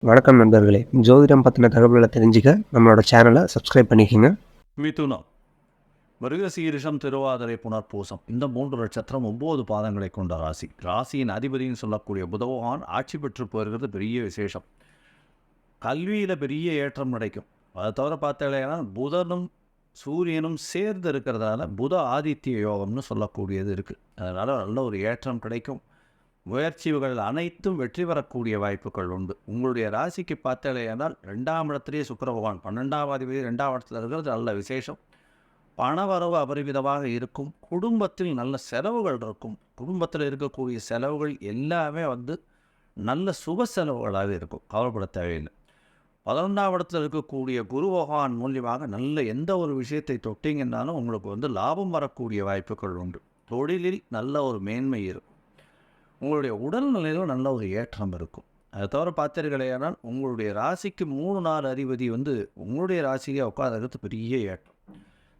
வணக்கம் நண்பர்களே. ஜோதிடம் பத்தின தகவல்கள தெரிஞ்சுக்க நம்மளோட சேனல சப்ஸ்கிரைப் பண்ணிக்கங்க. மிதுனம், மிருகசீரிஷம், திருவாதிரை, புனர்பூசம் இந்த 3 நட்சத்திரம் 9 பாதங்களை கொண்ட ராசி. ராசியின் அதிபதினு சொல்லக்கூடிய புத பகவான் ஆட்சி பெற்று போயிருக்கிறது பெரிய விசேஷம். கல்வியில் பெரிய ஏற்றம் கிடைக்கும். அதை தவிர பார்த்தாலேனா புதனும் சூரியனும் சேர்ந்து இருக்கிறதால புத ஆதித்ய யோகம்னு சொல்லக்கூடியது இருக்குது. அதனால் நல்ல ஒரு ஏற்றம் கிடைக்கும். முயற்சிகள் அனைத்தும் வெற்றி பெறக்கூடிய வாய்ப்புகள் உண்டு. உங்களுடைய ராசிக்கு பார்த்தாலேனால் 2ஆம் இடத்திலேயே சுக்கிர பகவான் 12ஆம் அதிபதி 2ஆம் இடத்துல இருக்கிறது நல்ல விசேஷம். பணவரவு அபரிமிதமாக இருக்கும். குடும்பத்தில் நல்ல செலவுகள் இருக்கும். குடும்பத்தில் இருக்கக்கூடிய செலவுகள் எல்லாமே நல்ல சுப செலவுகளாக இருக்கும். கவலைப்பட தேவையில்லை. 11ஆம் இடத்துல இருக்கக்கூடிய குரு பகவான் மூலியமாக நல்ல எந்த ஒரு விஷயத்தை தொட்டிங்கன்னாலும் உங்களுக்கு லாபம் வரக்கூடிய வாய்ப்புகள் உண்டு. தொழிலில் நல்ல ஒரு மேன்மை இருக்கும். உங்களுடைய உடல்நிலையிலும் நல்ல ஒரு ஏற்றம் இருக்கும். அதை தவிர பார்த்தீர்களேயானால் உங்களுடைய ராசிக்கு 3 4 அதிபதி உங்களுடைய ராசியிலே உட்கார்றது பெரிய ஏற்றம்.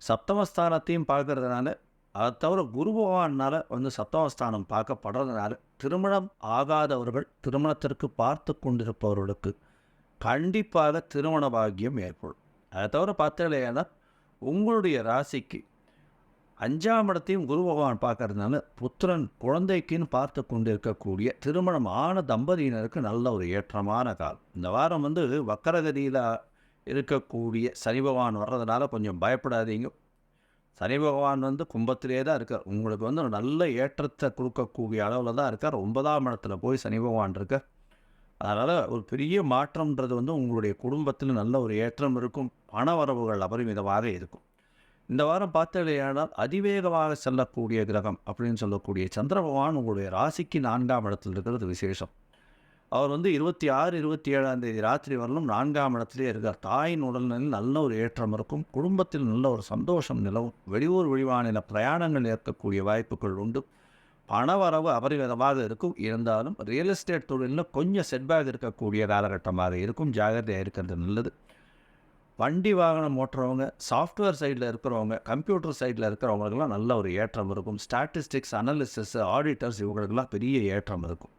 சப்தமஸ்தானத்தையும் பார்க்கறதுனால, அதை தவிர குரு பகவானால் சப்தமஸ்தானம் பார்க்கப்படுறதுனால திருமணம் ஆகாதவர்கள் திருமணத்திற்கு பார்த்து கொண்டிருப்பவர்களுக்கு கண்டிப்பாக திருமண பாக்கியம் ஏற்படும். அதை தவிர பார்த்தீங்களேனால் உங்களுடைய ராசிக்கு 5ஆம் இடத்தையும் குரு பகவான் பார்க்கறதுனால புத்திரன் குழந்தைக்குன்னு பார்த்து கொண்டிருக்கக்கூடிய திருமணம் ஆன தம்பதியினருக்கு நல்ல ஒரு ஏற்றமான காலம். இந்த வாரம் வக்கரகதியில் இருக்கக்கூடிய சனி பகவான் வர்றதுனால கொஞ்சம் பயப்படாதீங்க. சனி பகவான் கும்பத்திலே தான் இருக்கார். உங்களுக்கு ஒரு நல்ல ஏற்றத்தை கொடுக்கக்கூடிய அளவில் தான் இருக்கார். 9ஆம் இடத்துல போய் சனி பகவான் இருக்கார். அதனால் ஒரு பெரிய மாற்றம்ன்றது உங்களுடைய குடும்பத்தில் நல்ல ஒரு ஏற்றம் இருக்கும். பண வரவுகள் அபரிமிதமாக இருக்கும். இந்த வாரம் பார்த்தாலேயானால் அதிவேகமாக செல்லக்கூடிய கிரகம் அப்படின்னு சொல்லக்கூடிய சந்திர பகவான் உங்களுடைய ராசிக்கு 4ஆம் இடத்தில் இருக்கிறது விசேஷம். அவர் 26 27ஆம் தேதி ராத்திரி வரலும் 4ஆம் இடத்திலே இருக்கார். தாயின் உடல்நிலையில் நல்ல ஒரு ஏற்றம் இருக்கும். குடும்பத்தில் நல்ல ஒரு சந்தோஷம் நிலவும். வெளியூர் வெளிமாநில பிரயாணங்கள் ஏற்கக்கூடிய வாய்ப்புகள் உண்டு. பணவரவு அபரிமிதமாக இருக்கும். இருந்தாலும் ரியல் எஸ்டேட் தொழிலில் கொஞ்சம் செட்பேக் இருக்கக்கூடிய காலகட்டமாக இருக்கும். ஜாகிரதையாக இருக்கிறது நல்லது. வண்டி வாகனம் ஓட்டுறவங்க, சாஃப்ட்வேர் சைடில் இருக்கிறவங்க, கம்ப்யூட்டர் சைடில் இருக்கிறவங்களுக்கெல்லாம் நல்ல ஒரு ஏற்றம் இருக்கும். ஸ்டாட்டிஸ்டிக்ஸ், அனாலிசிஸ், ஆடிட்டர்ஸ் இவங்களுக்கெல்லாம் பெரிய ஏற்றம் இருக்கும்.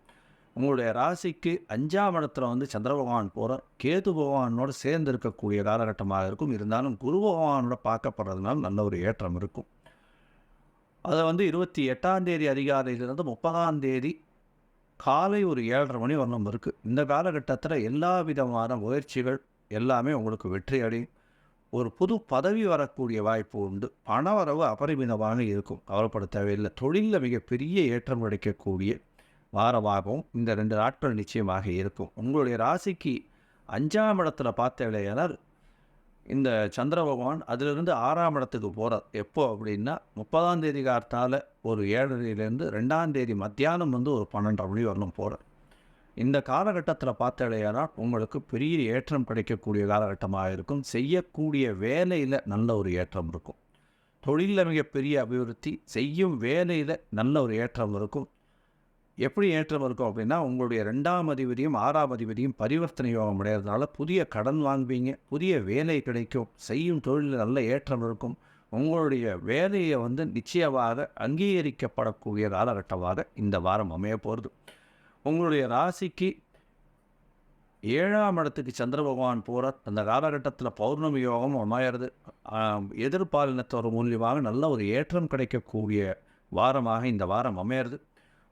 உங்களுடைய ராசிக்கு 5ஆம் இடத்துல சந்திர பகவான் போகிறார். கேது பகவானோடு சேர்ந்து இருக்கக்கூடிய காலகட்டமாக இருக்கும். இருந்தாலும் குரு பகவானோட பார்க்கப்படுறதுனால நல்ல ஒரு ஏற்றம் இருக்கும். அதை 28ஆம் தேதி அதிகாலையிலிருந்து 30ஆம் தேதி காலை ஒரு 7:30 மணி வரணும் இருக்குது. இந்த காலகட்டத்தில் எல்லா விதமான முயற்சிகள் எல்லாமே உங்களுக்கு வெற்றி அடையும். ஒரு புது பதவி வரக்கூடிய வாய்ப்பு உண்டு. பணவரவு அபரிமிதமாக இருக்கும். கவலைப்பட தேவையில்லை. தொழிலில் மிகப்பெரிய ஏற்றம் கிடைக்கக்கூடிய வாரமாகவும் இந்த 2 நாட்கள் நிச்சயமாக இருக்கும். உங்களுடைய ராசிக்கு 5ஆம் இடத்துல பார்த்தேனால் இந்த சந்திர பகவான் அதிலிருந்து 6ஆம் இடத்துக்கு போகிறார். எப்போ அப்படின்னா 30ஆம் தேதி காலத்தால் ஒரு 7:30லேருந்து 2ஆம் தேதி மத்தியானம் ஒரு 12:30 மணி வரணும் போகிறார். இந்த காலகட்டத்தில் பார்த்தேனால் உங்களுக்கு பெரிய ஏற்றம் கிடைக்கக்கூடிய காலகட்டமாக இருக்கும். செய்யக்கூடிய வேலையில் நல்ல ஒரு ஏற்றம் இருக்கும். தொழிலில் மிகப்பெரிய அபிவிருத்தி, செய்யும் வேலையில் நல்ல ஒரு ஏற்றம் இருக்கும். எப்படி ஏற்றம் இருக்கும் அப்படின்னா உங்களுடைய 2ஆம் அதிபதியும் 6ஆம் அதிபதியும் பரிவர்த்தனை யோகம் அடைகிறதுனால புதிய கடன் வாங்குவீங்க. புதிய வேலை கிடைக்கும். செய்யும் தொழிலில் நல்ல ஏற்றம் இருக்கும். உங்களுடைய வேலையை நிச்சயமாக அங்கீகரிக்கப்படக்கூடிய காலகட்டமாக இந்த வாரம் அமைய போகிறது. உங்களுடைய ராசிக்கு 7ஆம் இடத்துக்கு சந்திர பகவான் போகிறார். அந்த காலகட்டத்தில் பௌர்ணமி யோகம் அமையிறது. எதிர்பாலினத்தோர் மூலியமாக நல்ல ஒரு ஏற்றம் கிடைக்கக்கூடிய வாரமாக இந்த வாரம் அமையிறது.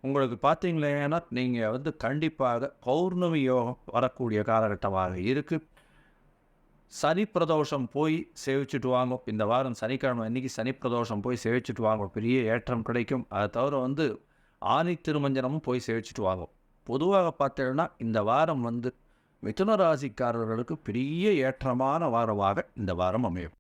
உங்களுக்கு பார்த்தீங்களேன்னா நீங்கள் கண்டிப்பாக பௌர்ணமி யோகம் வரக்கூடிய காலகட்டமாக இருக்குது. சனி பிரதோஷம் போய் சேவிச்சுட்டு வாங்க. இந்த வாரம் சனிக்கிழமை அன்றைக்கி சனி பிரதோஷம் போய் சேவிச்சுட்டு வாங்க. பெரிய ஏற்றம் கிடைக்கும். அதை தவிர ஆனி திருமஞ்சனமும் போய் சேவிச்சுட்டு வாங்க. பொதுவாக பார்த்தீங்கன்னா இந்த வாரம் மிதுன ராசிக்காரர்களுக்கு பெரிய ஏற்றமான வாரமாக இந்த வாரம் அமையும்.